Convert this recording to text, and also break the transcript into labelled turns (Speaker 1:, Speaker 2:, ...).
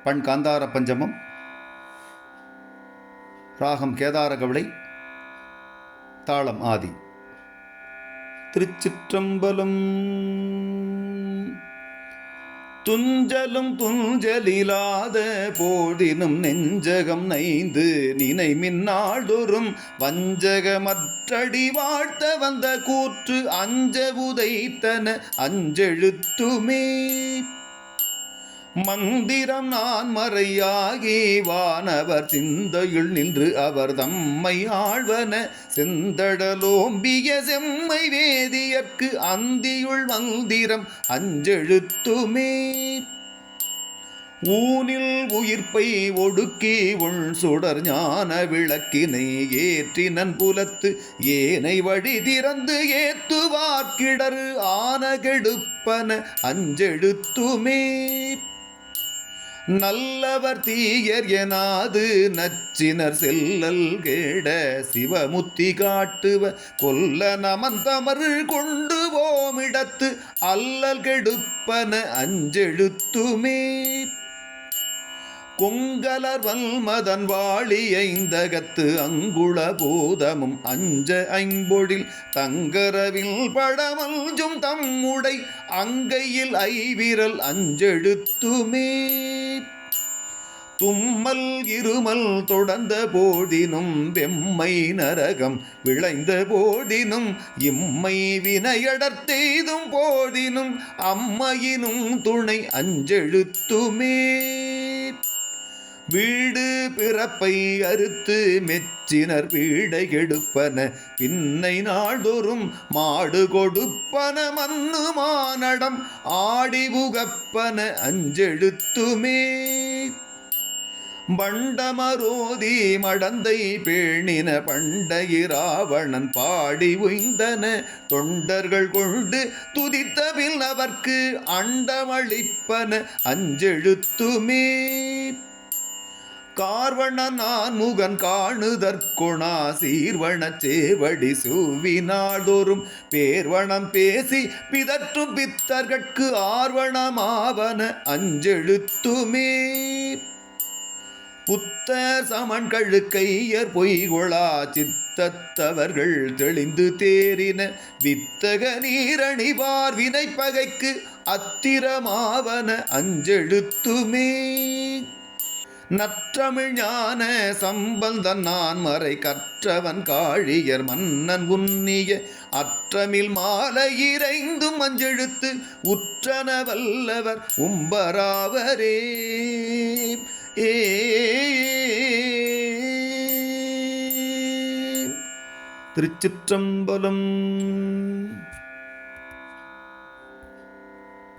Speaker 1: பண் காந்தார பஞ்சமம், ராகம் கேதார கவளை, தாளம் ஆதி. திருச்சிற்றம்பலம். துஞ்சலும் துஞ்சலிலாத போதினும் நெஞ்சகம் நைந்து நினை மின்னாடொரும் வஞ்சகமற்றடி வாழ்த்த வந்த கூற்று அஞ்ச உதைத்தன அஞ்செழுத்துமே. மந்திரம் நான் மறையாகி வானவர் சிந்தையுள் நின்று அவர் தம்மை ஆழ்வன செந்தடலோம்பிய செம்மை வேதியற்கு அந்தியுள் மந்திரம் அஞ்செழுத்துமே. ஊனில் உயிர்ப்பை ஒடுக்கி உள் சுடர் ஞான விளக்கினை ஏற்றினன் புலத்து ஏனை வழி திறந்து ஏத்துவார்க்கிடரு ஆன கெடுப்பன அஞ்செழுத்துமே. நல்லவர் தீயர் எனாது நச்சினர் செல்லல் கேட சிவமுத்தி காட்டுவ கொல்ல நமந்தமர் கொண்டு போமிடத்து அல்லல் கெடுப்பன அஞ்செழுத்துமே. கொங்கலர் வல்மதன் வாழி ஐந்தகத்து அங்குள பூதமும் அஞ்ச ஐம்பொழில் தங்கரவில் படமல்ஜும் தம்முடை அங்கையில் ஐவிரல் அஞ்செழுத்துமே. தும்மல் இருமல் தொடர்ந்த போதினும் வெம்மை நரகம் விளைந்த போதினும் இம்மை வினையடர்த்தெய்தும் போதினும் அம்மையினும் துணை அஞ்செழுத்துமே. வீடு பிறப்பை அறுத்து மெச்சினர் வீடை கெடுப்பன பின்னை நாள்தோறும் மாடு கொடுப்பன மண்ணு மானடம் ஆடி புகப்பன அஞ்செழுத்துமே. பண்டமரோதி மடந்தை பேணின பண்டையிராவணன் பாடி உய்ந்தன தொண்டர்கள் கொண்டு துதித்தபில் அவர்க்கு அண்டமளிப்பன அஞ்செழுத்துமே. கார்வண நான் முகன் காணுதற்கொணா சீர்வண சேவடி சூவினாடொரும் பேர்வணம் பேசி பிதற்றும் பித்தர்கட்கு ஆர்வணமாவன அஞ்செழுத்துமே. புத்தர் சமன் கழுக்கையர் பொய்கொளா சித்தத்தவர்கள் தெளிந்து தேறின வித்தக நீரணிவார் வினை பகைக்கு அத்திரமாவன அஞ்செழுத்துமே. நற்றமிழ் ஞான சம்பந்தன் நான் மறை கற்றவன் காழியர் மன்னன் உன்னிய அற்றமில் மாலை இறைந்தும் அஞ்செழுத்து உற்றன வல்லவர் உம்பராவரே. திருச்சிற்றம்பலம்.